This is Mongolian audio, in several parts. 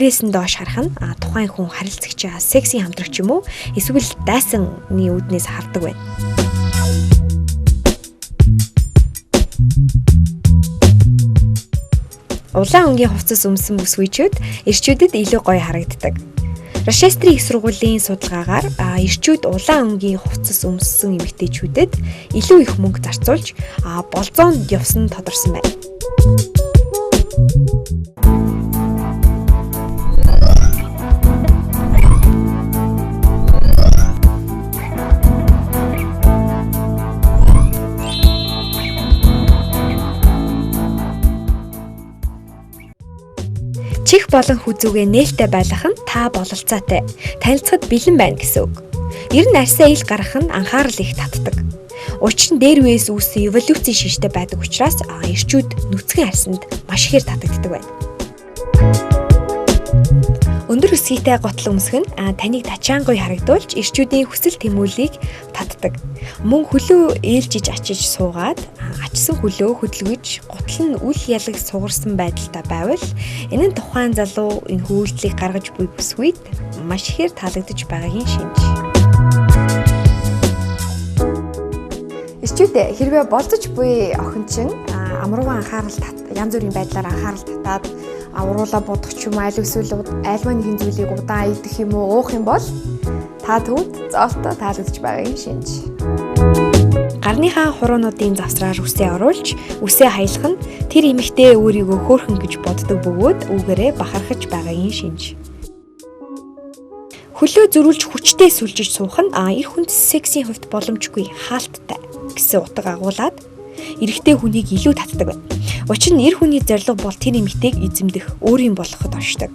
Тэрээс нь доош харах нь тухайн хүн харилцагчаа секси хамтрагч юм уу эсвэл дайсаны үүднээс хардаг байна. Улаан өнгийн хувцас өмсөн бүсгүйчүүд эрчүүдэд илүү гоё харагддаг. Рочестерийн их сургуулийн судалгаагаар эрчүүд улаан өнгийн хувцас өмссөн эмэгтэйчүүдэд илүү их мөнгө зарцуулж болзоонд явсан тодорсон байна. Чих болон хүзүүгээ нээлттэй байлгах нь та бололцоотой, танилцахад бэлэн байна гэсэн үг. Ер нь арьсаа ил гаргах нь анхаарал их татдаг. Учир нь дээр үеэс үүссэн эволюцийн шинжтэй байдаг учраас эрчүүд нүцгэн арьсанд маш ихээр татагддаг байна. Өндөр өсгийтэй готл өмсөх нь таныг тачаангуй харагдуулж эрчүүдийн хүсэл тэмүүллийг татдаг. Мөн хөлөө ээлжиж очиж суугаад ачсан хөлөө хөдөлгөж гутал нь үл ялаг сугарсан байдалтай байвал энэ нь тухайн залуу энэхүү үйлдэлийг гаргаж буй бүсгүйд маш ихээр таалагдж байгаагийн шинж. Эрчүүд хэрвээ болзож буй охин чинь амрууган янз бүрийн байдлаар анхаарал татаад уруулаа будах ч юм аль эсвэл альва нэгэн зүйлийг удаан идэх юм уу уух юм бол та түүнд зоолтой таалагдж байгаагийн шинж. Гарныхаа хуруунуудын завсраар үсээ оруулж, үсээ хаялах нь тэр эмэгтэй өөрийгөө хөөрхөн гэж боддог бөгөөд үүгээрээ бахархаж байгаагийн шинж. Хөлөө зөрүүлж хүчтэй сүлжиж суух нь эр хүнд сексийн хувьд боломжгүй хаалттай гэсэн утга агуулад эрэгтэй хүнийг илүү татдаг байна. Учир нь эр хүний зорилго бол тэр эмэгтэйг эзэмдэх, өөрийн болгоход оршдог.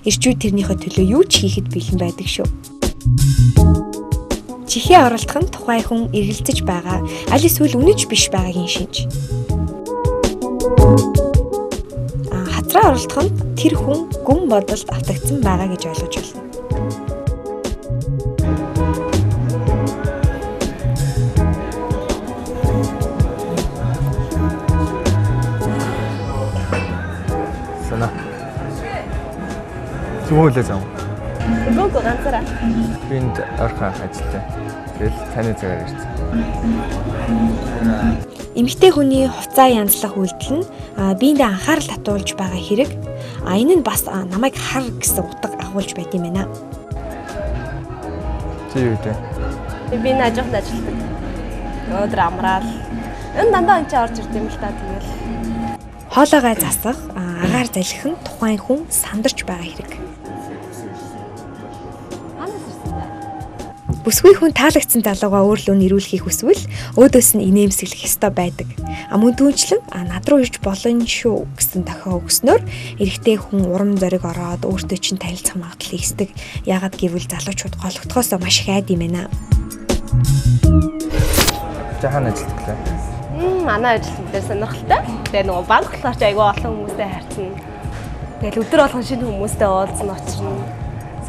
Эрчүүд тэрнийхээ төлөө юу ч хийхэд бэлэн байдаг шүү. Чихээ оролдох нь тухайн хүн эргэлзэж байгаа, аль эсвэл үнэж биш байгаагийн шинж. Хацраа оролдох нь тэр хүн гүн бодолд автагдсан байгаа гэж ойлгож байна. Зүгөөлөө зам. Бүгд ганцаараа. Би энд орхон ажилладаг. Тэгэл таны цагаар ирсэн. Эмэгтэй хүний хувцас янзлах үйлдэл нь биендээ анхаарал татуулж байгаа хэрэг. Энэ нь бас намайг хар гэсэн утга агуулж байд юм байна. Чи юу вэ? Би энэ ажихад ажилладаг. Өдөр амраал. Энэ дандаа энэ ч орж ирд юм л та тэгэл. Хоолойгоо засах, агаар залхих нь тухайн хүн сандарч байгаа хэрэг. Бүсгүй хүн таалагдсан залуугаа өөрлөө нэрүүлэхийг хүсвэл өөдөөс нь инээмсэглэх ёстой байдаг. Мөн түүнчлэн над руу ирж болно шүү гэсэн дохио өгснөөр эрэгтэй хүн урам зориг ороод өөртөө чинь танилцах магадлалыг эсдэг. Яагаад гэвэл залуучууд гологдохоос маш их айд юм байна. Жахан ажилладаг. Манай ажил дээр сонирхолтой. Тэгээ нөгөө банк болохоор ч айгүй олон хүмүүстэй харьцсан. Тэгэл өдөр болгон шинэ хүмүүстэй уулзсан очирно.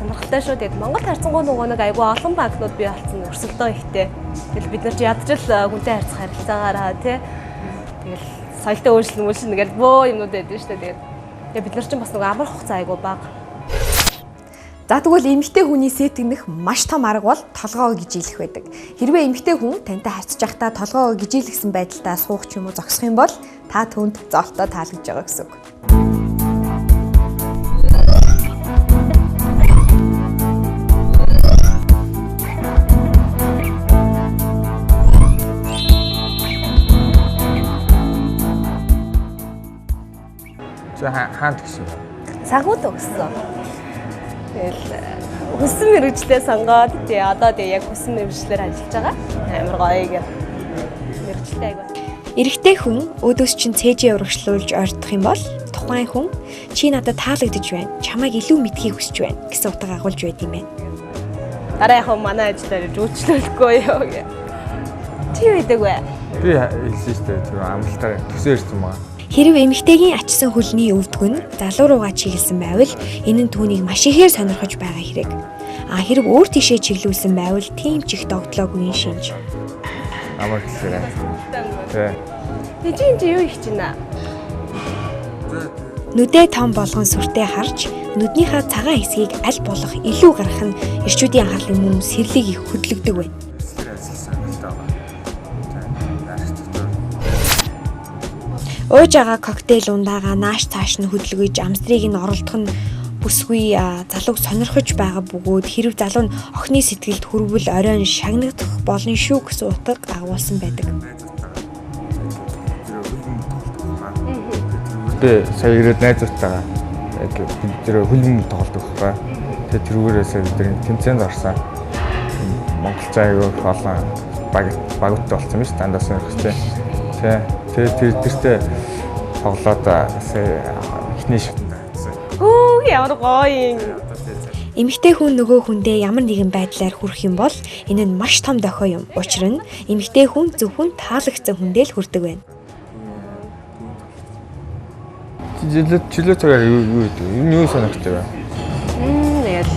Сонирхолтой шүү. Тэгээд Монгол харьцангуй нөгөө нэг айгүй олон банкнууд бий болсон өрсөлдөө ихтэй. Тэгэл бид нар ч ядчил хүнтэй харьцах харилцаагаараа тий. Тэгэл соёлтой өөрчлөлт гэл бөө юмнууд байдаг шүү дээ. Тэгээд бид нар ч бас нөгөө амар хугацаа айгүй бага. За тэгвэл эмэгтэй хүний сэтгэнэх маш том арга бол толгоо гижийлэх байдаг. Хэрвээ эмэгтэй хүн тантай харьцаж байхдаа толгоо гижийлгсэн байдалтай суух ч юм уу зогсох юм бол та түүнд зоолтой таалагдж байгаа гэсэн үг. Хаант гэсэн юм? Сагууд өгсөн. Тэгэл хүссэн мэрэгчлээ сонгоод одоо яг хүссэн мэрэгчлэр ажиллаж байгаа. Амар гоё мэрэгчлээ айгаа. Эрэгтэй хүн өөдөөс чинь цээжээ урагшлуулж ойртох юм бол тухайн хүн чи надад таалагдж байна, чамайг илүү мэдхийг хүсэж байна гэсэн утга агуулж байд юм байна. Дараа яг манай ажиллаар үйлчлүүлэхгүй юу гэ. Чи юу гэдэг вэ? Би хэлсэн шүү дээ. Тэр амлалтаар төсөө ирсэн маа. Хэрв эмэгтэйгийн ачсан хөлний өвдгөн нь залуу руугаа чиглэсэн байвал энэ нь түүнийг маш ихээр сонирхож байгаа хэрэг. Хэрв өөр тийшээ чиглүүлсэн байвал тийм ч их догтлоогүй шинж. Амар хэлээрэй. Тэ. Чи юу их чинь аа? Нүдээ том болгон сүртэй харж нүднийхээ цагаан хэсгийг аль болох илүү гаргах нь эрчүүдийн анхаарлын мөн сэрлийг их хөдлөгдөг байна. Ууж байгаа коктейл ундаага нааш цааш нь хөдөлгөж амстрыг нь оролдох нь бүсгүй залууг сонирхож байгаа бөгөөд хэрв залуу нь охины сэтгэлд хүрвэл оройн шагнагдах болно шүү гэсэн утга агуулсан байдаг. Тэгээ сая ирээд найзуудтайгаа яг бид тэр хөлбөмбөг тоглодог байхгүй. Тэгээ тэрүүгээрээс бид тэмцээнд орсон. Монголчууд аягүй олон багттай болсон юм шүү дандаа сонирхолтой. Тэгээ тэртээ тоглоод сая ихний шатнд байсан. Хөө ямар гоё юм. Эмэгтэй хүн нөгөө хүндээ ямар нэгэн байдлаар хүрэх юм бол энэ нь маш том дохио юм. Учир нь эмэгтэй хүн зөвхөн таалагдсан хүндээ л хүрдэг байна. Жилээ цагаар юу сонирхдаг вэ? Тэгэл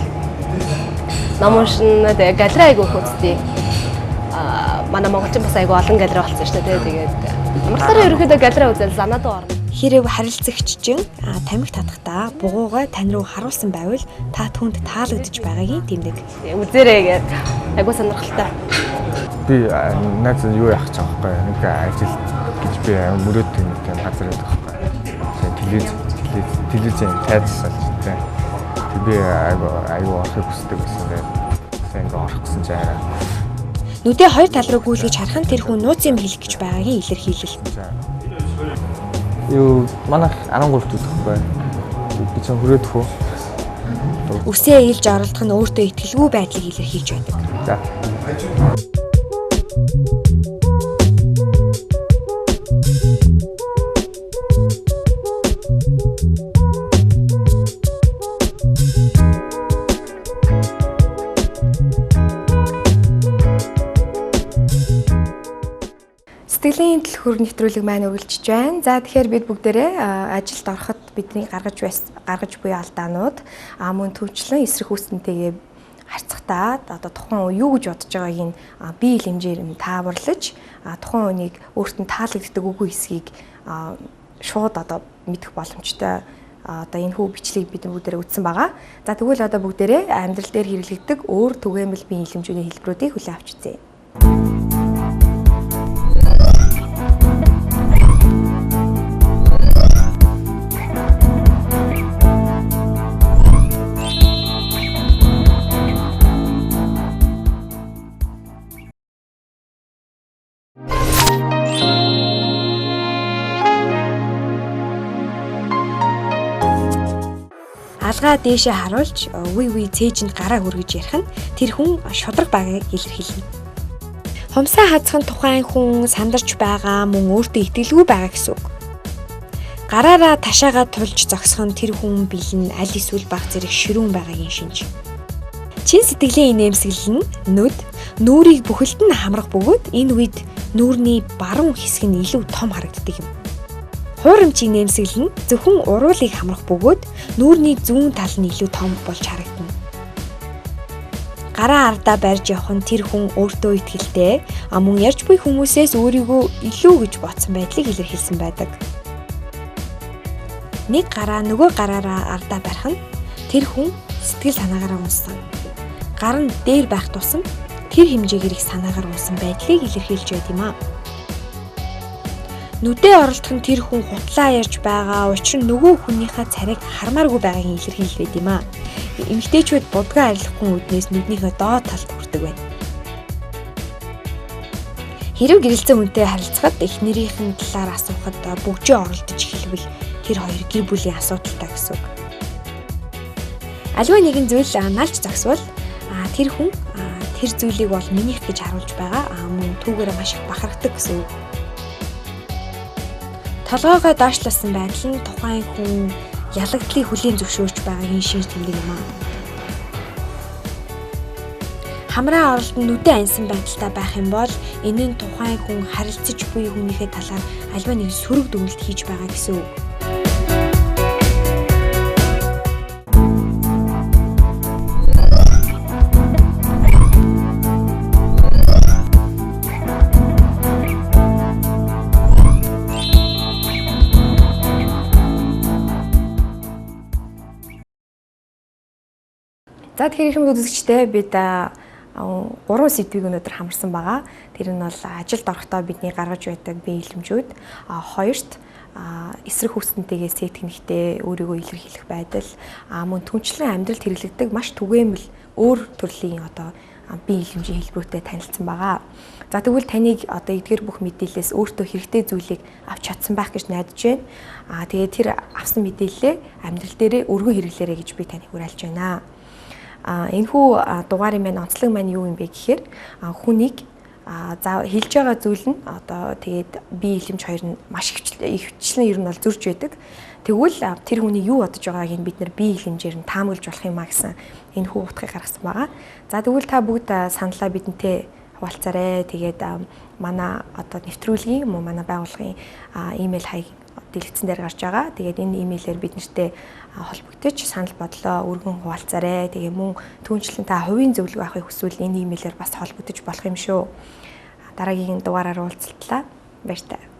намуушн тэгээ галерей айгуу хөцтэй. Манай монголчин бас айгуу олон галерей болсон шүү дээ. Тэгээд амралтаараа ерөөхдөө галерей үзэл санаад орно. Хэрэг харилцагч чинь тамхи татахдаа бугуугаа тань руу харуулсан байвал та түнд таалагдж байгаагийн тэмдэг. Үзээрэй гээд айгуу сонирхолтой. Би найз юу яах гэж байгаа байхгүй. Нэг ажил гэж би мөрөөд тийм газар байдаг байхгүй. Телевизэн тайзсан ч тийм. Би айгуу орохыг хүсдэг байсан дээр сайн ингээ орох гэсэн чинь арай. Нүдээ хоёр тал руу гүйлгэж харах нь тэр хүн нууц юм хэлэх гэж байгаагийн илэрхийлэл. Юу манайх 13 дэх байхгүй. Би ч хүрээд хөө. Үсээ ээлж оролдох нь өөртөө итгэлгүй байдлыг илэрхийлж байдаг. За. Сэтгэлийн төлхөр нэвтрүүлэг маань үргэлжлэж байна. За тэгэхээр бид бүгдээрээ ажилд ороход бидний гаргаж буй алдаанууд мөн төвчлэн эсрэг үүснэнтэйгээ харьцахтаа одоо тухайн юу гэж бодож байгааг нь бие хэмжээр нь тааварлаж тухайн үнийг өөртөө таалагддаг үгүй эсхийг шууд одоо мэдэх боломжтой одоо энэ хүү бичлэгийг бид бүгдээрээ үзсэн байгаа. За тэгвэл одоо бүгдээрээ амьдрал дээр хэрэглэгдэх өөр түгээмэл бие хэмжээний хэлбэрүүдийг хүлээн авч үзье. Алгаа дээшээ харуулж үе цээжинд гараа хүргэж ярих нь тэр хүн шудраг байгааг илэрхийлнэ. Хумсаа хазах нь тухайн хүн сандарч байгаа мөн өөртөө итгэлгүй байгаа гэсэн үг. Гараараа ташаагаа тулж зогсох нь тэр хүн бэлэн аль эсвэл баг зэрэг ширүүн байгаагийн шинж. Чин сэтгэлийн инээмсэглэл нь нүүрийг бүхэлд нь хамрах бөгөөд энэ үед нүүрний баруун хэсэг нь илүү том харагддаг юм. Хуурамчийн нэмсэглэл нь зөвхөн уруулыг хамрах бөгөөд нүүрний зүүн тал нь илүү том болж харагдана. Гараа ардаа барьж явах нь тэр хүн өөртөө итгэлтэй мөн ярьж буй хүмүүсээс өөрийгөө илүү гэж бодсон байдлыг илэрхийлсэн байдаг. Нэг гараа нөгөө гараараа ардаа барих нь тэр хүн сэтгэл санаагаараа унсан. Гар нь дээр байх тусам тэр хэмжээгээр их санаагаар унсан байдлыг илэрхийлж байд юм аа. Нүдээ оролдох нь тэр хүн хутлаа ярьж байгаа учир нь нөгөө хүнийхээ царайг хармааргүй байгаагийн илэрхийлэл байд юм аа. Эмэгтэйчүүд будгаа арилахгүй үднээс нүднийхээ доод талд хүрдэг байна. Хэрэг гэрэлцэн хүнтэй харилцахад их нэрийнхэн талаар асуухад бүгжээ оролдож эхэлвэл тэр хоёр гэр бүлийн асуудалтай гэсэн үг. Аливаа нэгэн зүйл наалж зогсвол тэр хүн тэр зүйлийг бол минийх гэж харуулж байгаа мөн түүгээр маш их бахархдаг гэсэн үг. Толгойгоо доошлуулсан байдал нь тухайн хүн ялагдлыг хүлээн зөвшөөрч байгаагийн шинж тэмдэг юм аа. Хамраа оролт нь нүдэн ансан байдалтай байх юм бол энэ нь тухайн хүн харилцаж буй хүнийхээ талаар аливаа нэг сөрөг дүгнэлт хийж байгаа гэсэн үг. За тэгэхээр их үзэгчтэй бид 3 сэдвийг өнөөдөр хамарсан байгаа. Тэр нь бол ажилд орохдоо бидний гаргаж байдаг бие хэлэмжүүд, хоёрт эсрэг хүснэнтэйгээ сэтгэнэгтэй өөрийгөө илэрхийлэх байдал, мөн түнчлэн амьдралд хэрэглэгдэг маш түгээмэл өөр төрлийн бие хэлэмжийн хэлбэрүүдэд танилцсан байгаа. За тэгвэл таныг эдгээр бүх мэдээллээс өөртөө хэрэгтэй зүйлийг авч чадсан байх гэж найдаж байна. Тэгээд тэр авсан мэдээллээ амьдрал дээрээ өргөн хэрэглээрэй гэж би таныг уриалж байна. Энэхүү дугаарын маань онцлог маань юу юм бэ гэхээр хүнийг хэлж байгаа зүйл нь тэгээд бие хэлэмж хоёр нь маш ихвчлэн ер нь бол зөрж байдаг. Тэгвэл тэр хүний юу бодож байгааг бид нар бие хэлэмжээр нь таамаглаж болох юм а гэсэн энэхүү утгыг гаргасан байгаа. За тэгвэл та бүгд саналаа бидэнтэй хуваалцаарай. Тэгээд манай нэвтрүүлгийн манай байгууллагын имэйл хаяг дэлгэцэн дээр гарч байгаа. Тэгээд энэ имэйлээр бид нартэй холбогдож санал бодлоо өргөн хуваалцаарай. Тэгээ мөн түүнчлэн та хувийн зөвлөгөө авахыг хүсвэл энэ имэйлээр бас холбогдож болох юм шүү. Дараагийн дугаараар уулзлаа. Баярлалаа.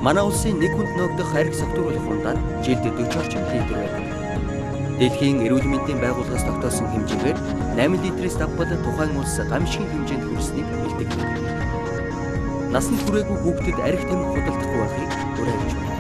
Манай улсын нэг хүнд ногдох арх согтууруулах хундаар жилд 40 орчим литр байдаг. Дэлхийн эрүүл мэндийн байгууллагаас тогтоосон хэмжээгээр 8 литрээс давхад тухайн улс гамшигын хэмжээнд хүрсэнийг бэлтгэдэг. Насанд хүрээгүй хүүхдэд арх тамхи худалдахгүй байхыг уриалж байна.